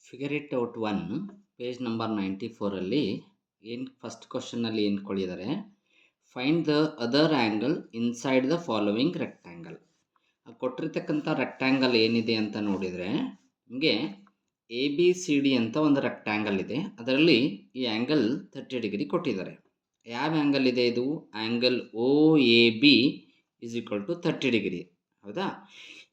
Figure it out 1 page number 94ಅಲ್ಲಿ first ಕ್ವಶನ್ನಲ್ಲಿ ಏನು ಕೊಟ್ಟಿದ್ದಾರೆ, find the other angle inside the following rectangle. ಕೊಟ್ಟಿರ್ತಕ್ಕಂಥ ರೆಕ್ಟ್ಯಾಂಗಲ್ ಏನಿದೆ ಅಂತ ನೋಡಿದರೆ ನಿಮಗೆ ABCD ಅಂತ ಒಂದು ರೆಕ್ಟ್ಯಾಂಗಲ್ ಇದೆ. ಅದರಲ್ಲಿ ಈ ಆ್ಯಂಗಲ್ 30 ಡಿಗ್ರಿ ಕೊಟ್ಟಿದ್ದಾರೆ. ಯಾವ ಆ್ಯಂಗಲ್ ಇದೆ ಇದು? Angle OAB is equal to 30 degree. ಹೌದಾ?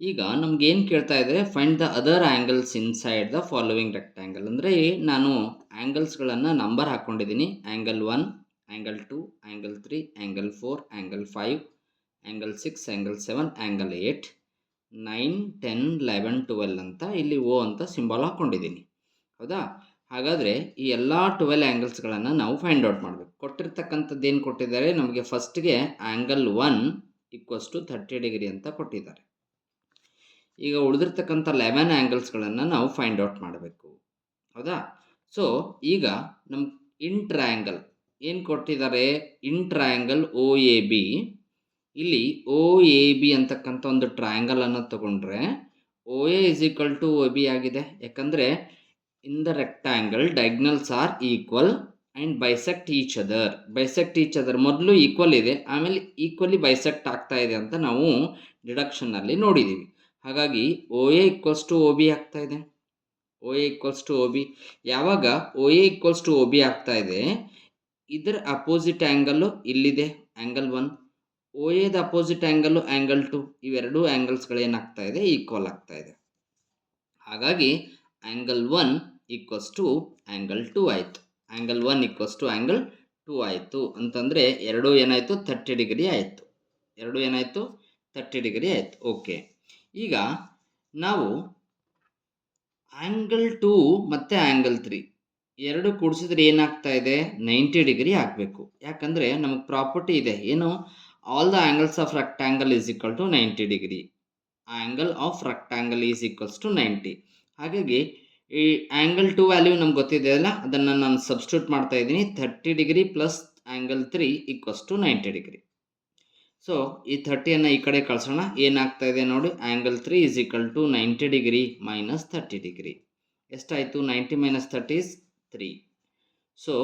ಈಗ ನಮ್ಗೇನು ಕೇಳ್ತಾ ಇದೆ, find the other angles inside the following rectangle. ಅಂದರೆ ನಾನು ಆ್ಯಂಗಲ್ಸ್ಗಳನ್ನು ನಂಬರ್ ಹಾಕ್ಕೊಂಡಿದ್ದೀನಿ. Angle 1, angle 2, angle 3, angle 4, angle 5, angle 6, angle 7, angle 8, 9, 10, 11, 12 ಅಂತ ಇಲ್ಲಿ O ಅಂತ ಸಿಂಬಲ್ ಹಾಕ್ಕೊಂಡಿದ್ದೀನಿ. ಹೌದಾ? ಹಾಗಾದರೆ ಈ ಎಲ್ಲ 12 ಆ್ಯಂಗಲ್ಸ್ಗಳನ್ನು ನಾವು ಫೈಂಡ್ ಔಟ್ ಮಾಡಬೇಕು. ಕೊಟ್ಟಿರ್ತಕ್ಕಂಥದ್ದು ಏನು ಕೊಟ್ಟಿದ್ದಾರೆ ನಮಗೆ? ಫಸ್ಟ್ಗೆ ಆ್ಯಂಗಲ್ 1 ಈಕ್ವಲ್ಸ್ ಟು 30 ಡಿಗ್ರಿ ಅಂತ ಕೊಟ್ಟಿದ್ದಾರೆ. ಈಗ ಉಳಿದಿರ್ತಕ್ಕಂಥ 11 ಆ್ಯಂಗಲ್ಸ್ಗಳನ್ನು ನಾವು ಫೈಂಡ್ ಔಟ್ ಮಾಡಬೇಕು. ಹೌದಾ? ಸೊ ಈಗ ನಮ್ಮ ಇನ್ ಟ್ರಯಾಂಗಲ್ ಏನು ಕೊಟ್ಟಿದ್ದಾರೆ? In triangle OAB. ಇಲ್ಲಿ OAB ಅಂತಕ್ಕಂಥ ಒಂದು ಟ್ರಯಾಂಗಲನ್ನು ತಗೊಂಡ್ರೆ OA is equal to OB ಆಗಿದೆ. ಯಾಕಂದರೆ in the rectangle diagonals are equal and bisect each other. Bisect each other ಮೊದಲು ಈಕ್ವಲ್ ಇದೆ, ಆಮೇಲೆ ಈಕ್ವಲಿ ಬೈಸೆಕ್ಟ್ ಆಗ್ತಾ ಇದೆ ಅಂತ ನಾವು ಡಿಡಕ್ಷನ್ನಲ್ಲಿ ನೋಡಿದ್ದೀವಿ. ಹಾಗಾಗಿ OA ಈಕ್ವಲ್ಸ್ ಟು OB ಆಗ್ತಾ ಇದೆ. OA equals to OB. ಯಾವಾಗ OA ಈಕ್ವಲ್ಸ್ ಟು OB ಆಗ್ತಾ ಇದೆ, ಇದರ ಅಪೋಸಿಟ್ ಆ್ಯಂಗಲ್ಲು ಇಲ್ಲಿದೆ, ಆ್ಯಂಗಲ್ 1. OAದ ಅಪೋಸಿಟ್ ಆ್ಯಂಗಲ್ಲು ಆ್ಯಂಗಲ್ 2. ಇವೆರಡೂ ಆ್ಯಂಗಲ್ಸ್ಗಳೇನಾಗ್ತಾ ಇದೆ? ಈಕ್ವಲ್ ಆಗ್ತಾ ಇದೆ. ಹಾಗಾಗಿ ಆ್ಯಂಗಲ್ 1 ಈಕ್ವಲ್ಸ್ ಟು ಆ್ಯಂಗಲ್ 2 ಆಯಿತು. ಆ್ಯಂಗಲ್ 1 ಈಕ್ವಲ್ಸ್ ಟು ಆ್ಯಂಗಲ್ 2 ಆಯಿತು ಅಂತಂದರೆ ಎರಡೂ ಏನಾಯಿತು? 30 ಡಿಗ್ರಿ ಆಯಿತು. ಎರಡೂ ಏನಾಯಿತು? 30 ಡಿಗ್ರಿ ಆಯಿತು. ಓಕೆ. ಈಗ ನಾವು ಆ್ಯಂಗಲ್ 2 ಮತ್ತು ಆ್ಯಂಗಲ್ 3 ಎರಡು ಕೂಡಿಸಿದ್ರೆ ಏನಾಗ್ತಾ ಇದೆ? 90 ಡಿಗ್ರಿ ಆಗಬೇಕು. ಯಾಕಂದರೆ ನಮಗೆ ಪ್ರಾಪರ್ಟಿ ಇದೆ, ಏನು? All the angles of rectangle is equal to 90 degree. Angle of rectangle is equals to 90. ಹಾಗಾಗಿ ಈ ಆ್ಯಂಗಲ್ 2 ವ್ಯಾಲ್ಯೂ ನಮ್ಗೆ ಗೊತ್ತಿದೆ ಅಲ್ಲ, ಅದನ್ನು ನಾನು ಸಬ್ಸ್ಟಿಟ್ಯೂಟ್ ಮಾಡ್ತಾ ಇದ್ದೀನಿ. 30 degree plus angle 3 equals to 90 degree. So ಈ 30ಯನ್ನು ಈ ಕಡೆ ಕಳಿಸೋಣ. ಏನಾಗ್ತಾ ಇದೆ ನೋಡಿ? Angle 3 is equal to 90 degree minus 30 degree. ಎಷ್ಟಾಯಿತು? 90 ಮೈನಸ್ 30 ಇಸ್ 3. ಸೊ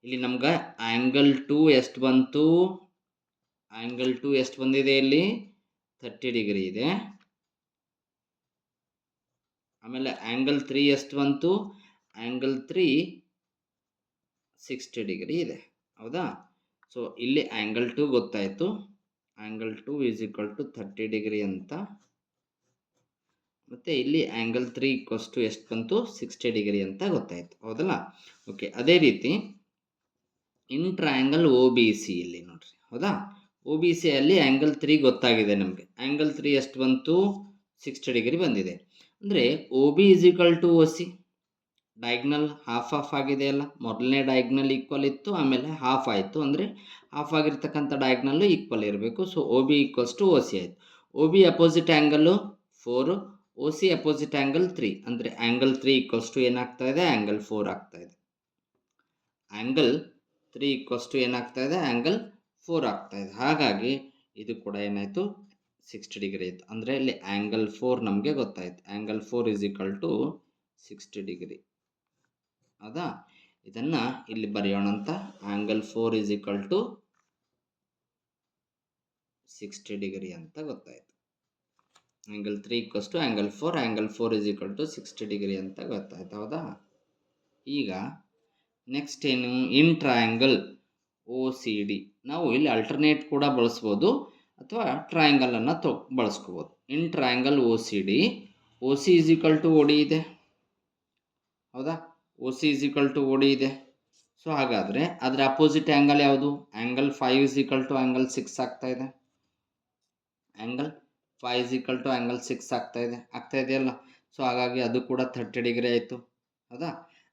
ಇಲ್ಲಿ ನಮ್ಗೆ ಆ್ಯಂಗಲ್ 2 ಎಷ್ಟು ಬಂತು? ಆ್ಯಂಗಲ್ 2 ಎಷ್ಟು ಬಂದಿದೆ? ಇಲ್ಲಿ 30 ಡಿಗ್ರಿ ಇದೆ. ಆಮೇಲೆ ಆ್ಯಂಗಲ್ 3 ಎಷ್ಟು ಬಂತು? ಆ್ಯಂಗಲ್ 3 60 ಡಿಗ್ರಿ ಇದೆ. ಹೌದಾ? ಸೊ ಇಲ್ಲಿ ಆ್ಯಂಗಲ್ 2 ಗೊತ್ತಾಯಿತು. Angle 2 is equal to 30 degree ಅಂತ. ಮತ್ತು ಇಲ್ಲಿ ಆ್ಯಂಗಲ್ 3 ಈಕ್ವಲ್ಸ್ ಟು ಎಷ್ಟು ಬಂತು? 60 ಡಿಗ್ರಿ ಅಂತ ಗೊತ್ತಾಯಿತು. ಹೌದಲ್ಲ? ಓಕೆ. ಅದೇ ರೀತಿ ಇನ್ ಟ್ರಯಾಂಗಲ್ OBC ಇಲ್ಲಿ ನೋಡ್ರಿ. ಹೌದಾ? OBC ಅಲ್ಲಿ ಆ್ಯಂಗಲ್ 3 ಗೊತ್ತಾಗಿದೆ ನಮಗೆ. ಆ್ಯಂಗಲ್ 3 ಎಷ್ಟು ಬಂತು? 60 ಡಿಗ್ರಿ ಬಂದಿದೆ. ಅಂದರೆ OB is equal to OC. Diagonal half of ಆಗಿದೆ ಅಲ್ಲ. ಮೊದಲನೇ ಡಯಾಗ್ನಲ್ ಈಕ್ವಲ್ ಇತ್ತು, ಆಮೇಲೆ ಹಾಫ್ ಆಯಿತು. ಅಂದರೆ ಹಾಫ್ ಆಗಿರ್ತಕ್ಕಂಥ ಡಯಾಗ್ನಲ್ಲು ಈಕ್ವಲ್ ಇರಬೇಕು. So OB equals to OC ಆಯಿತು. OB opposite angle 4, OC opposite angle 3. ಅಂದರೆ ಆ್ಯಂಗಲ್ 3 ಈಕ್ವಲ್ಸ್ ಟು ಏನಾಗ್ತಾ ಇದೆ? ಆ್ಯಂಗಲ್ 4 ಆಗ್ತಾ ಇದೆ. ಆ್ಯಂಗಲ್ 3 ಈಕ್ವಲ್ಸ್ ಟು ಏನಾಗ್ತಾ ಇದೆ? ಆ್ಯಂಗಲ್ 4 ಆಗ್ತಾ ಇದೆ. ಹಾಗಾಗಿ ಇದು ಕೂಡ ಏನಾಯಿತು? 60 ಡಿಗ್ರಿ ಇತ್ತು. ಅಂದರೆ ಇಲ್ಲಿ ಆ್ಯಂಗಲ್ 4 ನಮಗೆ ಗೊತ್ತಾಯಿತು. Angle 4 is equal to 60 degree. ಹೌದಾ? ಇದನ್ನು ಇಲ್ಲಿ ಬರೆಯೋಣ ಅಂತ. Angle 4 is equal to 60 degree ಅಂತ ಗೊತ್ತಾಯಿತು. Angle 3 equals to angle 4, angle 4 is equal to 60 degree ಅಂತ ಗೊತ್ತಾಯ್ತು. ಹೌದಾ? ಈಗ ನೆಕ್ಸ್ಟ್ ಏನು? In triangle OCD. ನಾವು ಇಲ್ಲಿ ಅಲ್ಟರ್ನೇಟ್ ಕೂಡ ಬಳಸ್ಬೋದು ಅಥವಾ ಟ್ರಯಾಂಗಲನ್ನು ಬಳಸ್ಕೋಬೋದು. In triangle OCD, OC is equal to OD ಇದೆ. ಹೌದಾ? OC is equal to OD ಇದೆ. ಸೊ ಹಾಗಾದರೆ ಅದರ ಅಪೋಸಿಟ್ ಆ್ಯಂಗಲ್ ಯಾವುದು? Angle 5 is equal to angle 6 ಆಗ್ತಾ ಇದೆ. Angle 5 is equal to angle 6 ಆಗ್ತಾ ಇದೆಯಲ್ಲ. ಸೊ ಹಾಗಾಗಿ ಅದು ಕೂಡ 30 ಡಿಗ್ರಿ ಆಯಿತು. ಹೌದಾ?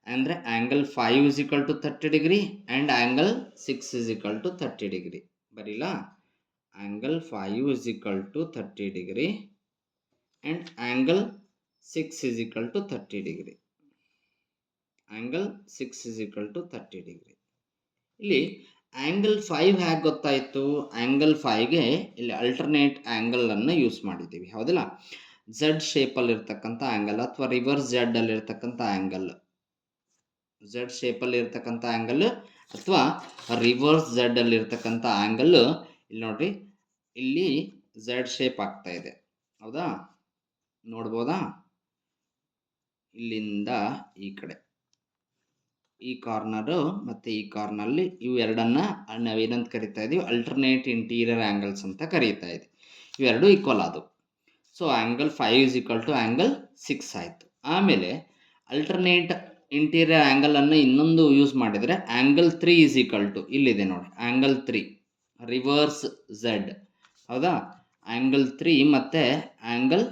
ಅಂದರೆ angle 5 is equal to 30 degree and angle 6 is equal to 30 degree. ಬರೀಲ್ಲ? Angle 5 is equal to 30 degree and angle 6 is equal to 30 degree. Angle 6 is equal to 30 degree. ಇಲ್ಲಿ ಆ್ಯಂಗಲ್ 5 ಹೇಗೆ ಗೊತ್ತಾಯಿತು? ಆ್ಯಂಗಲ್ 5ಗೆ ಇಲ್ಲಿ ಅಲ್ಟರ್ನೇಟ್ ಆ್ಯಂಗಲನ್ನು ಯೂಸ್ ಮಾಡಿದ್ದೀವಿ. ಹೌದಲ್ಲ? Z ಶೇಪಲ್ಲಿರ್ತಕ್ಕಂಥ angle ಅಥವಾ reverse Z ಅಲ್ಲಿರ್ತಕ್ಕಂಥ angle, Z ಶೇಪಲ್ಲಿ ಇರ್ತಕ್ಕಂಥ ಆ್ಯಂಗಲ್ ಅಥವಾ ರಿವರ್ಸ್ ಝೆಡ್ ಅಲ್ಲಿರ್ತಕ್ಕಂಥ ಆ್ಯಂಗಲ್. ಇಲ್ಲಿ ನೋಡ್ರಿ, ಇಲ್ಲಿ ಝೆಡ್ ಶೇಪ್ ಆಗ್ತಾ ಇದೆ, ಹೌದಾ? ನೋಡ್ಬೋದಾ? ಇಲ್ಲಿಂದ ಈ ಕಡೆ ಈ ಕಾರ್ನರು ಮತ್ತು ಈ ಕಾರ್ನಲ್ಲಿ ಇವು ಎರಡನ್ನ ನಾವೇನಂತ ಕರಿತಾ ಇದೀವಿ, ಅಲ್ಟರ್ನೇಟ್ ಇಂಟೀರಿಯರ್ ಆ್ಯಂಗಲ್ಸ್ ಅಂತ ಕರೀತಾ ಇದ್ವಿ. ಇವೆರಡು ಈಕ್ವಲ್ ಆದವು. So angle 5 is equal to angle 6 ಆಯಿತು. ಆಮೇಲೆ ಅಲ್ಟರ್ನೇಟ್ ಇಂಟೀರಿಯರ್ ಆ್ಯಂಗಲನ್ನು ಇನ್ನೊಂದು ಯೂಸ್ ಮಾಡಿದರೆ ಆ್ಯಂಗಲ್ 3 ಇಸ್ ಈಕ್ವಲ್ ಟು, ಇಲ್ಲಿದೆ ನೋಡಿ, ಆ್ಯಂಗಲ್ 3 ರಿವರ್ಸ್ ಝೆಡ್, ಹೌದಾ? ಆ್ಯಂಗಲ್ 3 ಮತ್ತು ಆ್ಯಂಗಲ್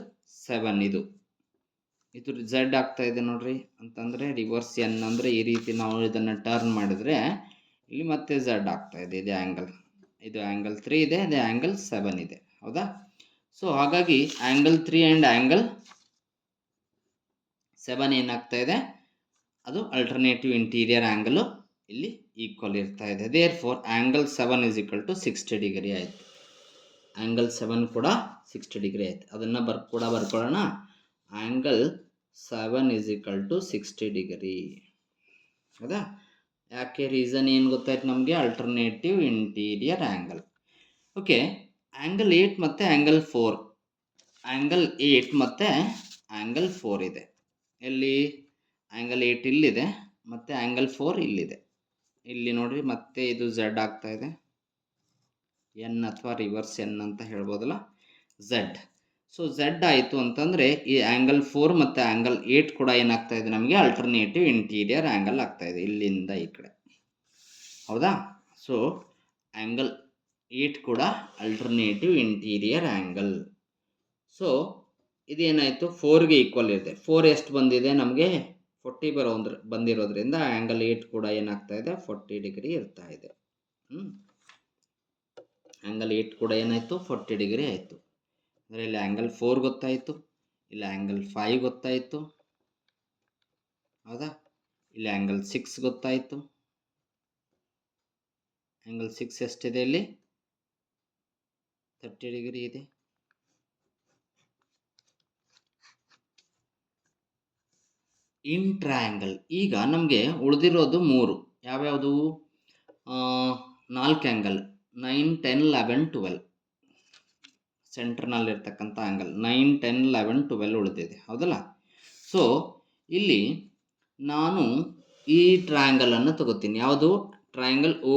7 ಇದು ಝೆಡ್ ಆಗ್ತಾ ಇದೆ ನೋಡ್ರಿ. ಅಂತಂದರೆ ರಿವರ್ಸ್ ಎನ್ ಅಂದರೆ ಈ ರೀತಿ ನಾವು ಇದನ್ನು ಟರ್ನ್ ಮಾಡಿದರೆ ಇಲ್ಲಿ ಮತ್ತೆ ಝೆಡ್ ಆಗ್ತಾ ಇದೆ. ಇದು ಆ್ಯಂಗಲ್ 3 ಇದೆ, ಅದೇ ಆ್ಯಂಗಲ್ 7 ಇದೆ, ಹೌದಾ? ಸೊ ಹಾಗಾಗಿ ಆ್ಯಂಗಲ್ 3 ಆ್ಯಂಡ್ ಆ್ಯಂಗಲ್ 7 ಏನಾಗ್ತಾ ಇದೆ, ಅದು ಅಲ್ಟರ್ನೇಟಿವ್ ಇಂಟೀರಿಯರ್ ಆ್ಯಂಗಲು ಇಲ್ಲಿ ಈಕ್ವಲ್ ಇರ್ತಾ ಇದೆ. Therefore angle 7 is equal to 60 degree ಆಯಿತು. ಆ್ಯಂಗಲ್ 7 ಕೂಡ 60 ಡಿಗ್ರಿ ಆಯಿತು. ಅದನ್ನು ಬರ್ಕೊಳ್ಳೋಣ. Angle 7 is equal to 60 degree, ಹೌದಾ? ಯಾಕೆ? ರೀಸನ್ ಏನು ಗೊತ್ತಾಯ್ತು ನಮಗೆ? Alternative interior angle. Okay, angle 8 ಮತ್ತು ಆ್ಯಂಗಲ್ 4, ಆ್ಯಂಗಲ್ 8 ಮತ್ತು ಆ್ಯಂಗಲ್ 4 ಇದೆ. ಎಲ್ಲಿ? ಆ್ಯಂಗಲ್ 8 ಇಲ್ಲಿದೆ ಮತ್ತು ಆ್ಯಂಗಲ್ 4 ಇಲ್ಲಿದೆ. ಇಲ್ಲಿ ನೋಡ್ರಿ, ಮತ್ತೆ ಇದು ಝೆಡ್ ಆಗ್ತಾ ಇದೆ, ಎನ್ ಅಥವಾ ರಿವರ್ಸ್ ಎನ್ ಅಂತ ಹೇಳ್ಬೋದಲ್ಲ, ಝೆಡ್. ಸೊ ಝೆಡ್ ಆಯಿತು ಅಂತಂದರೆ ಈ ಆ್ಯಂಗಲ್ 4 ಮತ್ತು ಆ್ಯಂಗಲ್ 8 ಕೂಡ ಏನಾಗ್ತಾ ಇದೆ ನಮಗೆ? ಅಲ್ಟರ್ನೇಟಿವ್ ಇಂಟೀರಿಯರ್ ಆ್ಯಂಗಲ್ ಆಗ್ತಾ ಇದೆ, ಇಲ್ಲಿಂದ ಈ ಕಡೆ, ಹೌದಾ? ಸೊ ಆ್ಯಂಗಲ್ 8 ಕೂಡ ಅಲ್ಟರ್ನೇಟಿವ್ ಇಂಟೀರಿಯರ್ ಆ್ಯಂಗಲ್. ಸೊ ಇದೇನಾಯಿತು? 4ಗೆ ಈಕ್ವಲ್ ಇದೆ. 4 ಎಷ್ಟು ಬಂದಿದೆ ನಮಗೆ? 40 ಬಂದಿರೋದ್ರಿಂದ ಆ್ಯಂಗಲ್ 8 ಕೂಡ ಏನಾಗ್ತಾ ಇದೆ? 40 ಡಿಗ್ರಿ ಇರ್ತಾ ಇದೆ. ಆ್ಯಂಗಲ್ 8 ಕೂಡ ಏನಾಯಿತು? 40 ಡಿಗ್ರಿ ಆಯಿತು. ಅಂದರೆ ಇಲ್ಲಿ ಆ್ಯಂಗಲ್ 4 ಗೊತ್ತಾಯಿತು, ಇಲ್ಲಿ ಆ್ಯಂಗಲ್ 5 ಗೊತ್ತಾಯಿತು, ಹೌದಾ? ಇಲ್ಲಿ ಆ್ಯಂಗಲ್ 6 ಗೊತ್ತಾಯಿತು. ಆ್ಯಂಗಲ್ 6 ಎಷ್ಟಿದೆ? ಇಲ್ಲಿ 30 ಡಿಗ್ರಿ ಇದೆ. ಇನ್ ಟ್ರಯಾಂಗಲ್ ಈಗ ನಮಗೆ ಉಳಿದಿರೋದು 3. ಯಾವ್ಯಾವುದು? 4 ಆ್ಯಂಗಲ್ 9, 10, 11, 12 ಸೆಂಟ್ರ್ನಲ್ಲಿರ್ತಕ್ಕಂಥ ಆ್ಯಂಗಲ್ 9, 10, 11, 12 ಉಳಿದಿದೆ, ಹೌದಲ್ಲ? ಸೊ ಇಲ್ಲಿ ನಾನು ಈ ಟ್ರಯಾಂಗಲನ್ನು ತಗೋತೀನಿ. ಯಾವುದು? Triangle O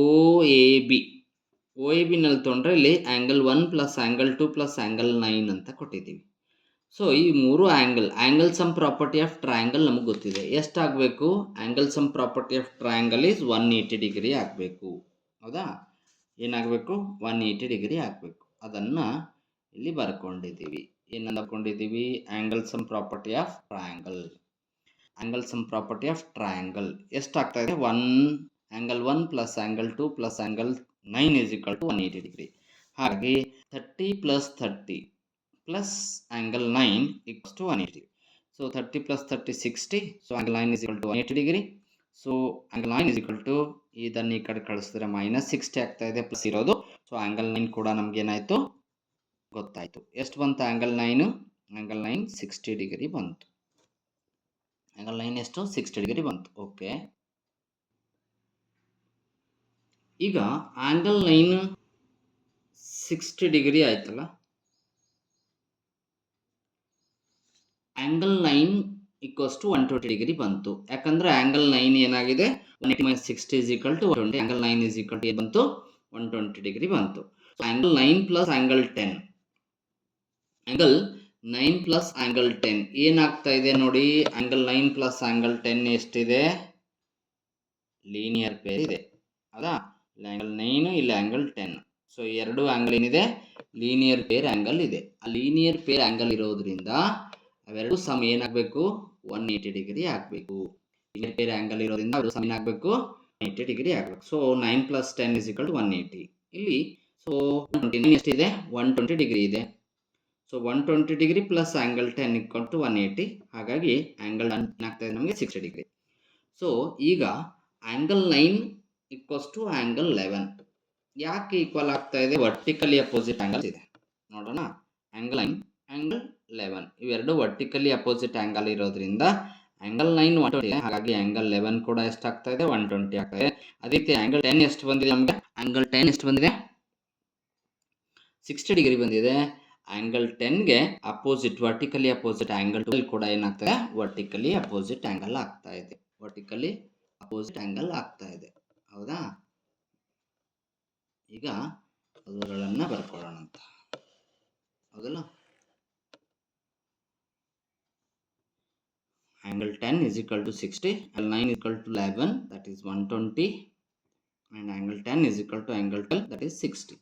A B. O A ಬಿನಲ್ಲಿ ತೊಗೊಂಡ್ರೆ ಇಲ್ಲಿ angle 1 plus angle 2 plus angle 9 ಅಂತ ಕೊಟ್ಟಿದ್ದೀವಿ. ಸೊ ಈ 3 angle sum property of triangle ನಮಗೆ ಗೊತ್ತಿದೆ. ಎಷ್ಟಾಗಬೇಕು? Angle sum property of triangle is 180 degree ಆಗಬೇಕು, ಹೌದಾ? ಏನಾಗಬೇಕು? 180 ಡಿಗ್ರಿ ಆಗಬೇಕು. ಅದನ್ನು ಇಲ್ಲಿ ಬರ್ಕೊಂಡಿದ್ದೀವಿ. ಏನಂತ ಬರ್ಕೊಂಡಿದ್ದೀವಿ? Angle sum property of triangle. Angle sum property of triangle ಎಷ್ಟಾಗ್ತಾ ಇದೆ? Angle 1 plus angle 2 plus angle 9 is equal to 180 degree. ಹಾಗಾಗಿ 30 plus 30 plus angle 9 equals to 180. So 30 plus 30 60. So angle 9 is equal to 180 degree. So angle 9 is equal to, ಇದನ್ನು ಈ ಕಡೆ ಕಳಿಸಿದ್ರೆ minus 60 ಆಗ್ತಾ ಇದೆ, plus ಇರೋದು. ಸೊ ಆ್ಯಂಗಲ್ 9 ಕೂಡ ನಮಗೇನಾಯಿತು? ಗೊತ್ತಾಯಿತು. ಎಷ್ಟು ಬಂತು ಆ್ಯಂಗಲ್ 9? ಆ್ಯಂಗಲ್ 9 60 ಡಿಗ್ರಿ ಬಂತು. ಆ್ಯಂಗಲ್ 9 ಎಷ್ಟು? 60 ಡಿಗ್ರಿ ಬಂತು. ಓಕೆ, ಈಗ ಆ್ಯಂಗಲ್ 9 60 ಡಿಗ್ರಿ ಆಯ್ತಲ್ಲ. ಆ್ಯಂಗಲ್ 9 ಈಕ್ವಲ್ಸ್ ಟು 120 ಡಿಗ್ರಿ ಬಂತು. ಯಾಕಂದರೆ ಆ್ಯಂಗಲ್ 9 ಏನಾಗಿದೆ? 180 - 60 is equal to 120. Angle 9 is equal to ಏನು ಬಂತು? 120 ಡಿಗ್ರಿ ಬಂತು. Angle 9 plus angle 10, angle 9 plus angle 10 ಏನಾಗ್ತಾ ಇದೆ ನೋಡಿ? ಆ್ಯಂಗಲ್ 9 ಪ್ಲಸ್ ಆ್ಯಂಗಲ್ 10 ಎಷ್ಟಿದೆ? ಲೀನಿಯರ್ ಪೇರ್ ಇದೆ, ಹೌದಾ? ಇಲ್ಲಿ ಆ್ಯಂಗಲ್ 9, ಇಲ್ಲಿ ಆ್ಯಂಗಲ್ 10. ಸೊ ಎರಡು ಆ್ಯಂಗಲ್ ಏನಿದೆ? ಲೀನಿಯರ್ ಪೇರ್ ಆ್ಯಂಗಲ್ ಇದೆ. ಆ ಲೀನಿಯರ್ ಪೇರ್ ಆ್ಯಂಗಲ್ ಇರೋದ್ರಿಂದ ಅವೆರಡು ಸಮ್ ಏನಾಗಬೇಕು? 180 ಡಿಗ್ರಿ ಆಗಬೇಕು. ಲೀನಿಯರ್ ಪೇರ್ ಆ್ಯಂಗಲ್ ಇರೋದ್ರಿಂದ ಅವೆರಡು ಸಮ್ ಏನಾಗಬೇಕು? 180 ಡಿಗ್ರಿ ಆಗಬೇಕು. So 9 plus 10 is equal to 180. ಇಲ್ಲಿ ಸೊ 120 ಎಷ್ಟಿದೆ? 120 ಡಿಗ್ರಿ ಇದೆ. So 120 degree plus angle 10 equal to 180. ಹಾಗಾಗಿ ಆ್ಯಂಗಲ್ ಏನಾಗ್ತಾ ಇದೆ ನಮಗೆ? 60 ಡಿಗ್ರಿ. ಸೊ ಈಗ ಆ್ಯಂಗಲ್ 9 ಈಕ್ವಲ್ಸ್ ಟು ಆ್ಯಂಗಲ್ 11 ಯಾಕೆ ಈಕ್ವಲ್ ಆಗ್ತಾ ಇದೆ? ವರ್ಟಿಕಲಿ ಅಪೋಸಿಟ್ ಆ್ಯಂಗಲ್ಸ್ ಇದೆ. ನೋಡೋಣ. ಆ್ಯಂಗಲ್ 9 ಆ್ಯಂಗಲ್ 11 ಇವೆರಡು ವರ್ಟಿಕಲಿ ಅಪೋಸಿಟ್ ಆ್ಯಂಗಲ್ ಇರೋದ್ರಿಂದ ಆ್ಯಂಗಲ್ 9 120 ಹಾಗಾಗಿ ಆ್ಯಂಗಲ್ 11 ಕೂಡ ಎಷ್ಟಾಗ್ತಾ ಇದೆ 120 ಆಗ್ತಾ ಇದೆ. ಅದೇ ರೀತಿ ಆ್ಯಂಗಲ್ 10 ಎಷ್ಟು ಬಂದಿದೆ ನಮಗೆ? ಆ್ಯಂಗಲ್ 10 ಎಷ್ಟು ಬಂದಿದೆ? 60 ಡಿಗ್ರಿ ಬಂದಿದೆ. ಆ್ಯಂಗಲ್ 10ಗೆ ಅಪೋಸಿಟ್ ವರ್ಟಿಕಲಿ ಅಪೋಸಿಟ್ ಆ್ಯಂಗಲ್ 12 ಕೂಡ ಏನಾಗ್ತದೆ? ವರ್ಟಿಕಲಿ ಅಪೋಸಿಟ್ ಆ್ಯಂಗಲ್ ಆಗ್ತಾ ಇದೆ. ವರ್ಟಿಕಲಿ ಅಪೋಸಿಟ್ ಆ್ಯಂಗಲ್ ಆಗ್ತಾ ಇದೆ. ಹೌದಾ? ಈಗ ಅವುಗಳನ್ನು ಬರ್ಕೊಳ್ಳೋಣ ಅಂತ. ಹೌದಲ್ಲ? Angle 10 is equal to 60, angle 9 is equal to 11, that is 120, and angle 10 is equal to angle 12, that is 60.